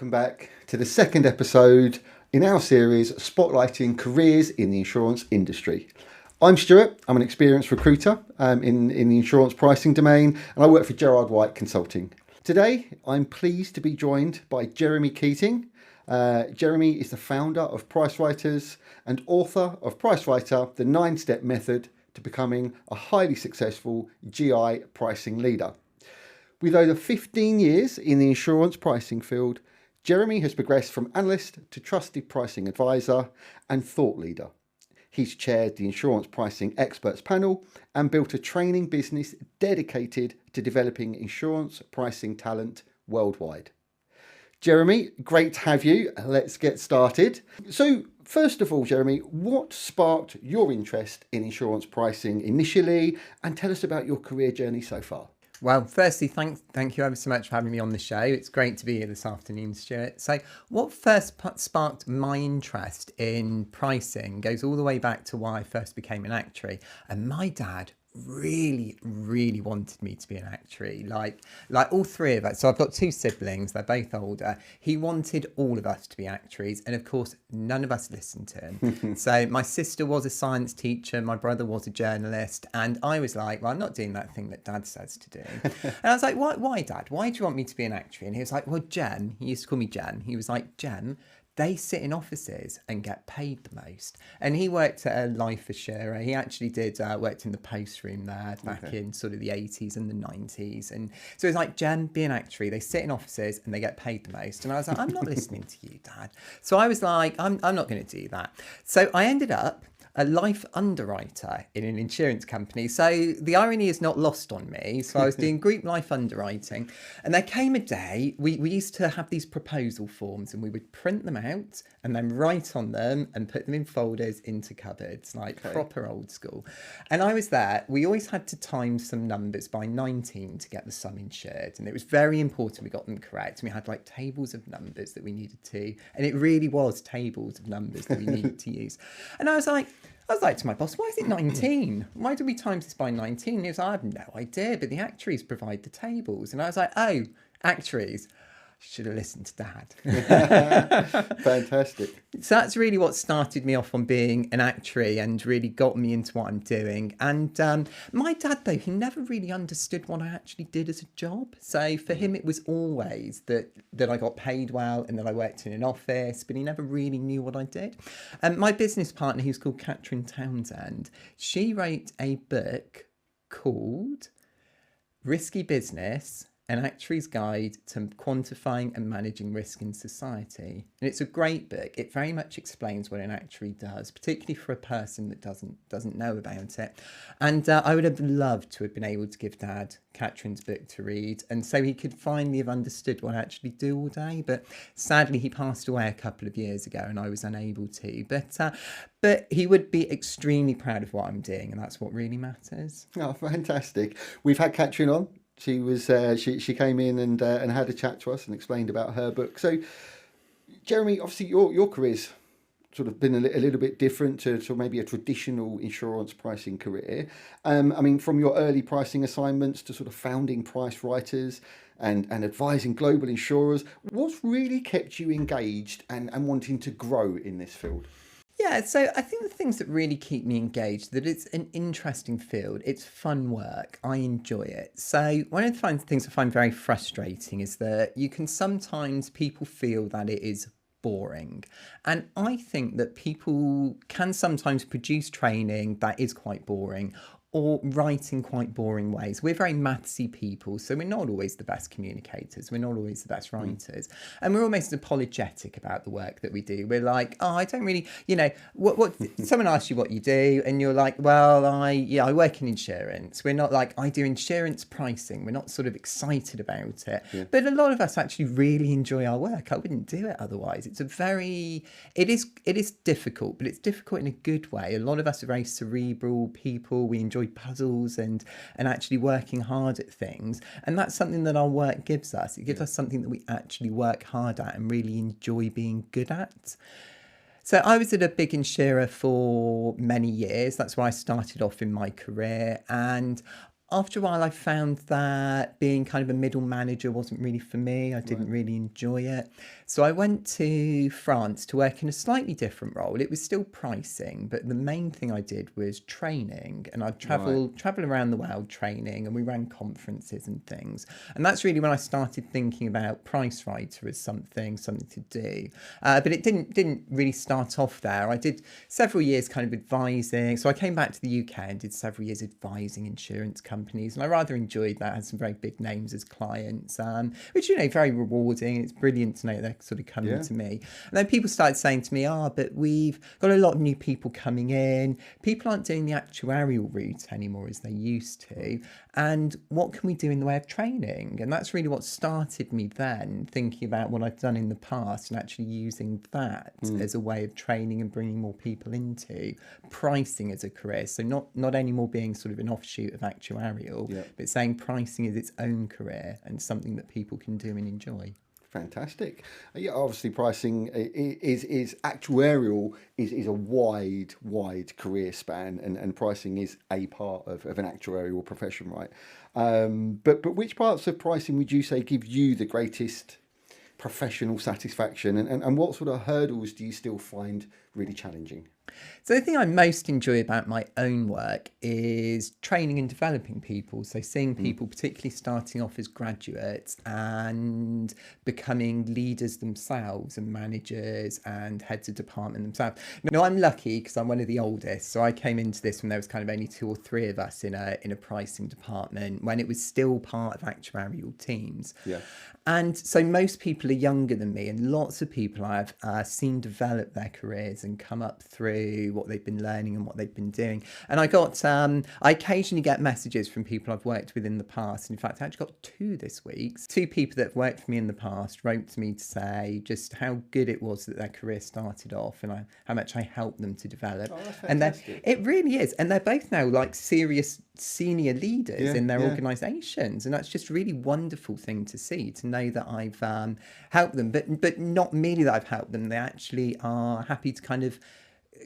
welcome back to the second episode in our series spotlighting careers in the insurance industry. I'm Stuart, I'm an experienced recruiter in the insurance pricing domain, and I work for Gerard White Consulting. Today, I'm pleased to be joined by Jeremy Keating. Jeremy is the founder of PriceWriters and author of PriceWriter, the 9-step method to becoming a highly successful GI pricing leader. With over 15 years in the insurance pricing field, Jeremy has progressed from analyst to trusted pricing advisor and thought leader. He's chaired the Insurance Pricing Experts Panel and built a training business dedicated to developing insurance pricing talent worldwide. Jeremy, great to have you. Let's get started. So, first of all, Jeremy, what sparked your interest in insurance pricing initially, and tell us about your career journey so far? Well, firstly, thank you ever so much for having me on the show. It's great to be here this afternoon, Stuart. So what first sparked my interest in pricing goes all the way back to why I first became an actuary. And my dad really wanted me to be an actuary, like all three of us. So I've got two siblings, they're both older. He wanted all of us to be actuaries, and of course none of us listened to him. So my sister was a science teacher, my brother was a journalist, and I was like, well, I'm not doing that thing that Dad says to do. And I was like, why Dad, why do you want me to be an actuary? And he was like, well, Jen, he used to call me Jen, he was like, Jen, they sit in offices and get paid the most. And he worked at a life insurer. He actually worked in the post room there back in sort of the 80s and the 90s. And so it's like, Jen, be an actuary. They sit in offices and they get paid the most. And I was like, I'm not listening to you, Dad. So I was like, I'm not going to do that. So I ended up a life underwriter in an insurance company. So the irony is not lost on me. So I was doing group life underwriting, and there came a day, we used to have these proposal forms, and we would print them out and then write on them and put them in folders into cupboards, proper old school. And I was there. We always had to time some numbers by 19 to get the sum insured. And it was very important we got them correct. And we had like tables of numbers that we needed to, and it really was tables of numbers that we needed to use. And I was like to my boss, why is it 19? Why do we times this by 19? And he was like, I have no idea, but the actuaries provide the tables. And I was like, oh, actuaries. Should have listened to Dad. Fantastic. So that's really what started me off on being an actuary and really got me into what I'm doing. And my dad, though, he never really understood what I actually did as a job. So for him, it was always that I got paid well and that I worked in an office, but he never really knew what I did. And my business partner, who's called Catherine Townsend, she wrote a book called Risky Business: An Actuary's Guide to Quantifying and Managing Risk in Society. And it's a great book. It very much explains what an actuary does, particularly for a person that doesn't know about it. And I would have loved to have been able to give Dad Catherine's book to read, and so he could finally have understood what I actually do all day. But sadly, he passed away a couple of years ago and I was unable to. But he would be extremely proud of what I'm doing, and that's what really matters. Oh, fantastic. We've had Catherine on. She was she came in and had a chat to us and explained about her book. So, Jeremy, obviously your career's sort of been a little bit different to maybe a traditional insurance pricing career. I mean, from your early pricing assignments to sort of founding PriceWriters and advising global insurers, what's really kept you engaged and wanting to grow in this field? Yeah, so I think the things that really keep me engaged, that it's an interesting field, it's fun work, I enjoy it. So one of the things I find very frustrating is that people feel that it is boring. And I think that people can sometimes produce training that is quite boring, or write in quite boring ways. We're very mathsy people, so we're not always the best communicators. We're not always the best writers. And we're almost apologetic about the work that we do. We're like, oh, I don't really, what someone asks you what you do, and you're like, well, I work in insurance. We're not like, I do insurance pricing. We're not sort of excited about it. Yeah. But a lot of us actually really enjoy our work. I wouldn't do it otherwise. It is difficult, but it's difficult in a good way. A lot of us are very cerebral people. We enjoy puzzles and actually working hard at things, and that's something that our work gives us. It gives us something that we actually work hard at and really enjoy being good at. So I was at a big insurer for many years. That's where I started off in my career, and After a while, I found that being kind of a middle manager wasn't really for me. I didn't really enjoy it. So I went to France to work in a slightly different role. It was still pricing, but the main thing I did was training. And I'd travel around the world training, and we ran conferences and things. And that's really when I started thinking about Price Writer as something to do. But it didn't really start off there. I did several years kind of advising. So I came back to the UK and did several years advising insurance companies, and I rather enjoyed that. I had some very big names as clients, which, very rewarding. It's brilliant to know they're sort of coming to me. And then people started saying to me, but we've got a lot of new people coming in. People aren't doing the actuarial route anymore as they used to. And what can we do in the way of training? And that's really what started me then thinking about what I've done in the past and actually using that as a way of training and bringing more people into pricing as a career. So not anymore being sort of an offshoot of actuarial, but saying pricing is its own career and something that people can do and enjoy. Fantastic. Yeah, obviously pricing is actuarial is a wide career span, and pricing is a part of an actuarial profession, right? But which parts of pricing would you say give you the greatest professional satisfaction, and what sort of hurdles do you still find really challenging? So the thing I most enjoy about my own work is training and developing people. So seeing people, particularly starting off as graduates and becoming leaders themselves and managers and heads of department themselves. I'm lucky because I'm one of the oldest. So I came into this when there was kind of only 2 or 3 of us in a pricing department when it was still part of actuarial teams. Yeah. And so most people are younger than me, and lots of people I've seen develop their careers and come up through what they've been learning and what they've been doing. And I occasionally get messages from people I've worked with in the past. And in fact, I actually got 2 this week. 2 people that have worked for me in the past wrote to me to say just how good it was that their career started off and how much I helped them to develop. Oh, that's and fantastic. it really is. And they're both now like serious senior leaders in their organisations, and that's just a really wonderful thing to see, to know that I've helped them, but not merely that I've helped them, they actually are happy to kind of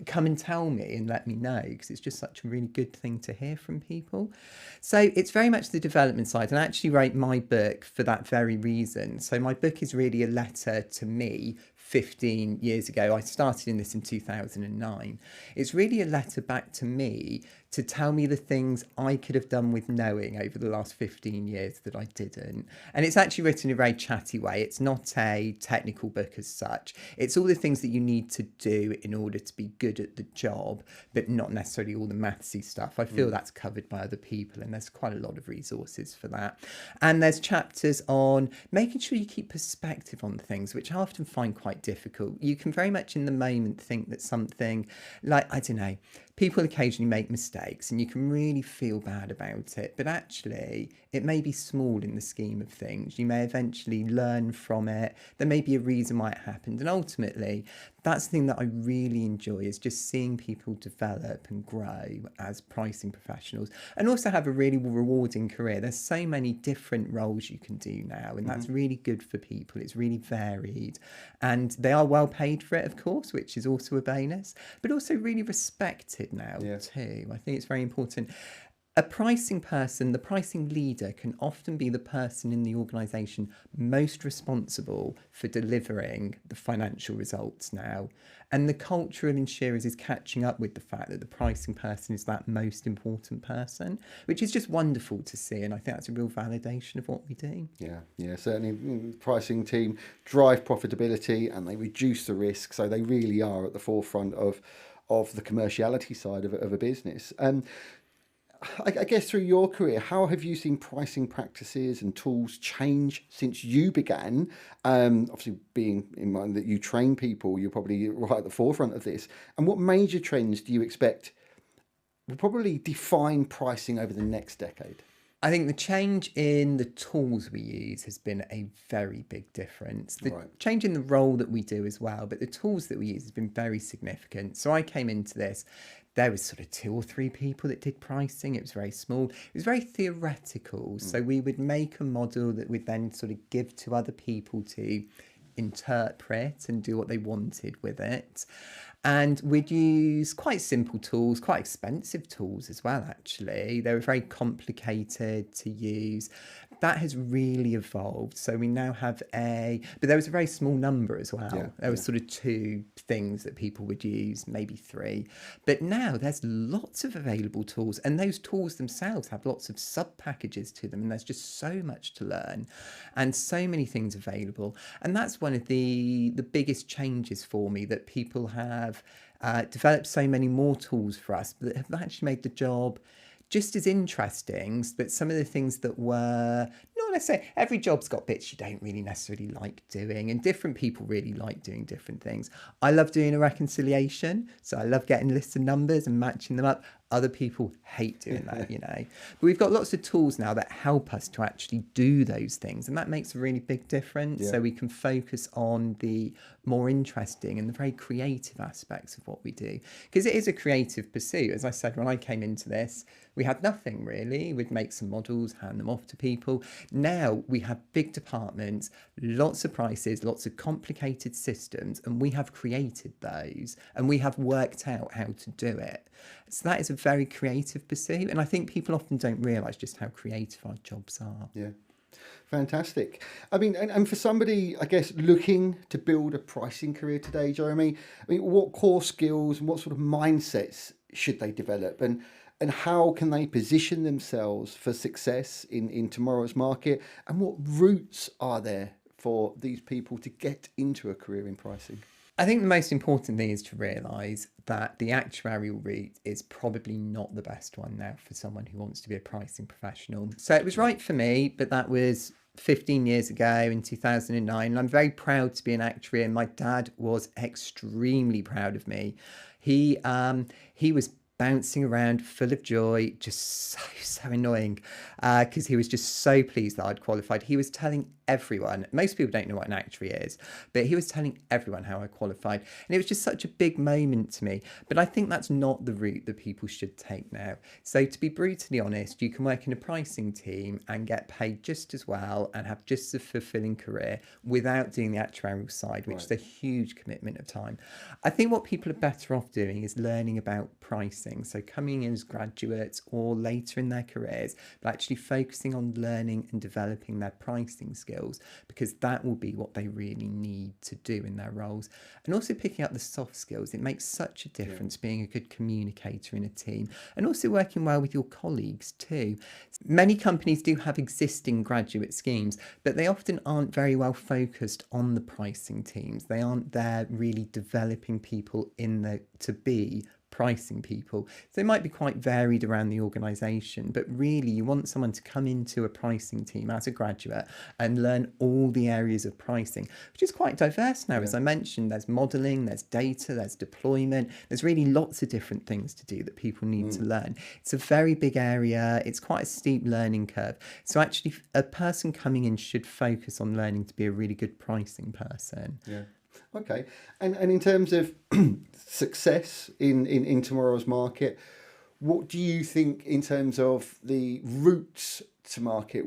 come and tell me and let me know, because it's just such a really good thing to hear from people. So it's very much the development side, and I actually wrote my book for that very reason. So my book is really a letter to me 15 years ago. I started in this in 2009. It's really a letter back to me to tell me the things I could have done with knowing over the last 15 years that I didn't. And it's actually written in a very chatty way. It's not a technical book as such. It's all the things that you need to do in order to be good at the job, but not necessarily all the mathsy stuff. I feel that's covered by other people, and there's quite a lot of resources for that. And there's chapters on making sure you keep perspective on things, which I often find quite difficult. You can very much in the moment think that something like, I don't know, people occasionally make mistakes and you can really feel bad about it, but actually it may be small in the scheme of things. You may eventually learn from it. There may be a reason why it happened, and ultimately that's the thing that I really enjoy, is just seeing people develop and grow as pricing professionals, and also have a really rewarding career. There's so many different roles you can do now, and that's really good for people. It's really varied, and they are well paid for it, of course, which is also a bonus, but also really respected now too. I think it's very important. A pricing person, the pricing leader, can often be the person in the organisation most responsible for delivering the financial results now. And the culture of insurers is catching up with the fact that the pricing person is that most important person, which is just wonderful to see. And I think that's a real validation of what we do. Yeah, certainly. Pricing team drive profitability and they reduce the risk. So they really are at the forefront of the commerciality side of a business. I guess through your career, how have you seen pricing practices and tools change since you began? Obviously, being in mind that you train people, you're probably right at the forefront of this. And what major trends do you expect will probably define pricing over the next decade? I think the change in the tools we use has been a very big difference. The change in the role that we do as well, but the tools that we use has been very significant. So I came into this, there was sort of 2 or 3 people that did pricing. It was very small. It was very theoretical. So we would make a model that we'd then sort of give to other people to interpret and do what they wanted with it. And we'd use quite simple tools, quite expensive tools as well, actually. They were very complicated to use. That has really evolved. So we now have but there was a very small number as well. Yeah, There was sort of 2 things that people would use, maybe 3. But now there's lots of available tools, and those tools themselves have lots of sub packages to them. And there's just so much to learn and so many things available. And that's one of the biggest changes for me, that people have developed so many more tools for us that have actually made the job just as interesting. But some of the things that were not necessarily, every job's got bits you don't really necessarily like doing, and different people really like doing different things. I love doing a reconciliation, so I love getting lists of numbers and matching them up. Other people hate doing that, But we've got lots of tools now that help us to actually do those things, and that makes a really big difference. Yeah. So we can focus on the more interesting and the very creative aspects of what we do, because it is a creative pursuit. As I said, when I came into this, we had nothing really. We'd make some models, hand them off to people. Now we have big departments, lots of prices, lots of complicated systems, and we have created those, and we have worked out how to do it. So that is a very creative pursuit, and I think people often don't realise just how creative our jobs are. Yeah. Fantastic. I mean, and for somebody, I guess, looking to build a pricing career today, Jeremy, I mean, what core skills and what sort of mindsets should they develop, and how can they position themselves for success in tomorrow's market, and what routes are there for these people to get into a career in pricing? I think the most important thing is to realise that the actuarial route is probably not the best one now for someone who wants to be a pricing professional. So it was right for me, but that was 15 years ago in 2009. And I'm very proud to be an actuary, and my dad was extremely proud of me. He was bouncing around full of joy, just so annoying, because he was just so pleased that I'd qualified. He was telling everyone, most people don't know what an actuary is, but he was telling everyone how I qualified, and it was just such a big moment to me. But I think that's not the route that people should take now. So to be brutally honest, you can work in a pricing team and get paid just as well and have just a fulfilling career without doing the actuarial side, which is a huge commitment of time. I think what people are better off doing is learning about pricing. So coming in as graduates or later in their careers, but actually focusing on learning and developing their pricing skills, because that will be what they really need to do in their roles. And also picking up the soft skills. It makes such a difference being a good communicator in a team, and also working well with your colleagues too. Many companies do have existing graduate schemes, but they often aren't very well focused on the pricing teams. They aren't there really developing people to be pricing people. So they might be quite varied around the organisation, but really you want someone to come into a pricing team as a graduate and learn all the areas of pricing, which is quite diverse now. As I mentioned, there's modelling, there's data, there's deployment, there's really lots of different things to do that people need to learn. It's a very big area, it's quite a steep learning curve. So actually a person coming in should focus on learning to be a really good pricing person. Yeah. Okay. And in terms of success in tomorrow's market, what do you think in terms of the routes to market?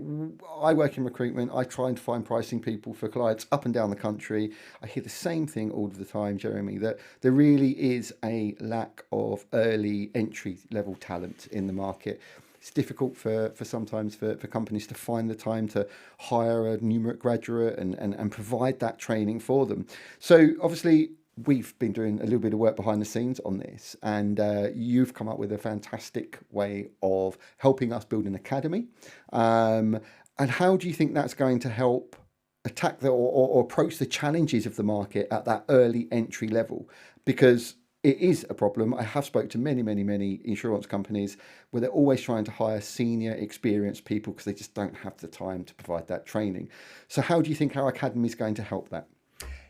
I work in recruitment. I try and find pricing people for clients up and down the country. I hear the same thing all of the time, Jeremy, that there really is a lack of early entry level talent in the market. It's difficult for sometimes for companies to find the time to hire a numeric graduate and provide that training for them. So obviously we've been doing a little bit of work behind the scenes on this, and you've come up with a fantastic way of helping us build an academy. And how do you think that's going to help attack or approach the challenges of the market at that early entry level? Because it is a problem. I have spoke to many insurance companies where they're always trying to hire senior, experienced people because they just don't have the time to provide that training. So how do you think our academy is going to help that?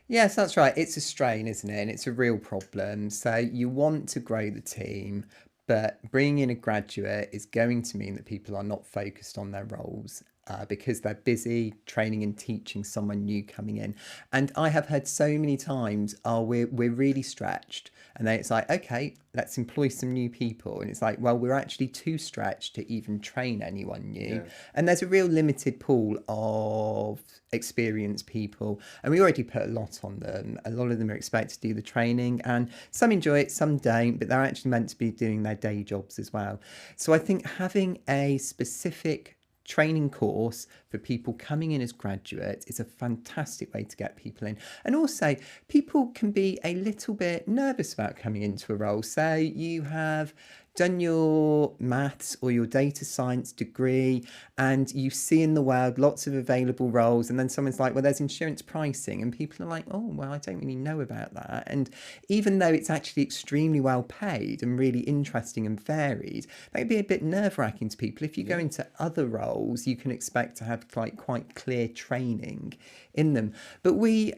Yes, that's right. It's a strain, isn't it? And it's a real problem. So you want to grow the team, but bringing in a graduate is going to mean that people are not focused on their roles. Because they're busy training and teaching someone new coming in. And I have heard so many times, we're really stretched And then it's like, okay, let's employ some new people. And it's like, well, we're actually too stretched to even train anyone new. Yeah. And there's a real limited pool of experienced people. And we already put a lot on them. A lot of them are expected to do the training, and some enjoy it, some don't, but they're actually meant to be doing their day jobs as well. So I think having a specific training course for people coming in as graduates is a fantastic way to get people in. And also, people can be a little bit nervous about coming into a role. So you have done your maths or your data science degree and you see in the world lots of available roles, and then someone's like, well, there's insurance pricing, and people are like, oh, well, I don't really know about that. And even though it's actually extremely well paid and really interesting and varied, that can be a bit nerve-wracking to people. If you go into other roles, you can expect to have like quite clear training in them. But we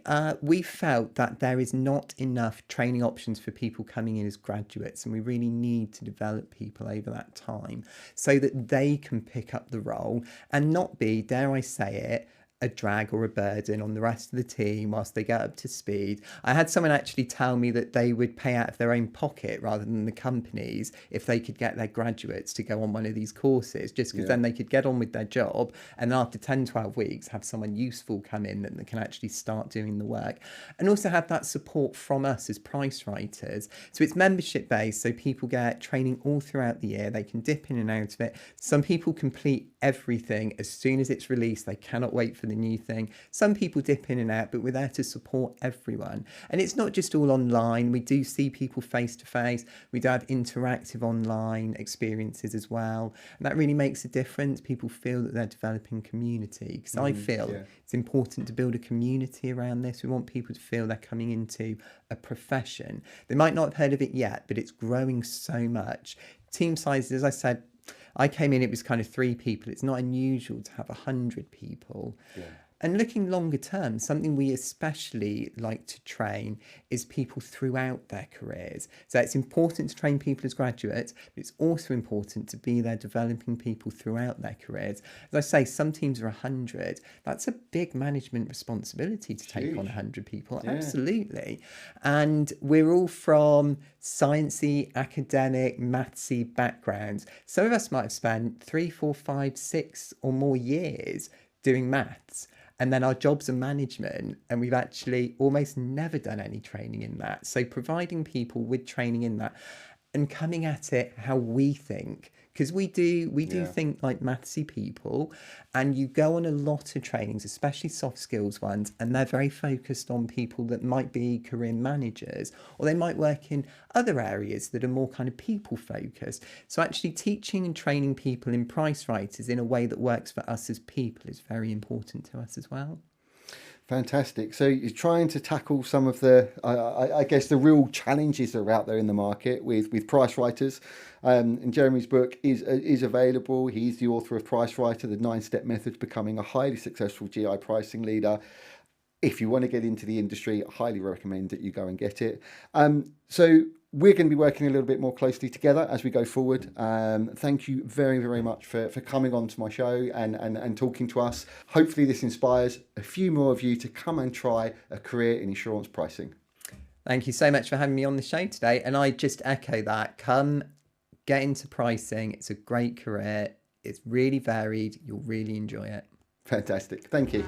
felt that there is not enough training options for people coming in as graduates, and we really need to develop people over that time so that they can pick up the role and not be, dare I say it, a drag or a burden on the rest of the team whilst they get up to speed. I had someone actually tell me that they would pay out of their own pocket rather than the companies if they could get their graduates to go on one of these courses, just because then they could get on with their job, and after 10, 12 weeks have someone useful come in that can actually start doing the work, and also have that support from us as price writers. So it's membership based, so people get training all throughout the year. They can dip in and out of it. Some people complete everything as soon as it's released. They cannot wait for the new thing. Some people dip in and out, but we're there to support everyone. And it's not just all online. We do see people face to face. We do have interactive online experiences as well. And that really makes a difference. People feel that they're developing community, because I feel it's important to build a community around this. We want people to feel they're coming into a profession. They might not have heard of it yet, but it's growing so much. Team sizes, as I said, I came in, it was kind of 3 people. It's not unusual to have 100 people. Yeah. And looking longer term, something we especially like to train is people throughout their careers. So it's important to train people as graduates, but it's also important to be there developing people throughout their careers. As I say, some teams are 100. That's a big management responsibility to take on 100 people. Yeah. Absolutely. And we're all from sciencey, academic, mathsy backgrounds. Some of us might have spent 3, 4, 5, 6 or more years doing maths. And then our jobs are management, and we've actually almost never done any training in that. So providing people with training in that and coming at it how we think, because we do think like mathsy people, and you go on a lot of trainings, especially soft skills ones, and they're very focused on people that might be career managers, or they might work in other areas that are more kind of people focused. So actually teaching and training people in price writers in a way that works for us as people is very important to us as well. Fantastic. So you're trying to tackle some of the, I guess, the real challenges that are out there in the market with price writers. And Jeremy's book is available. He's the author of Price Writer, the 9-step method to becoming a highly successful GI pricing leader. If you want to get into the industry, I highly recommend that you go and get it. So we're going to be working a little bit more closely together as we go forward. Thank you very, very much for coming on to my show and talking to us. Hopefully this inspires a few more of you to come and try a career in insurance pricing. Thank you so much for having me on the show today. And I just echo that. Come get into pricing. It's a great career. It's really varied. You'll really enjoy it. Fantastic. Thank you.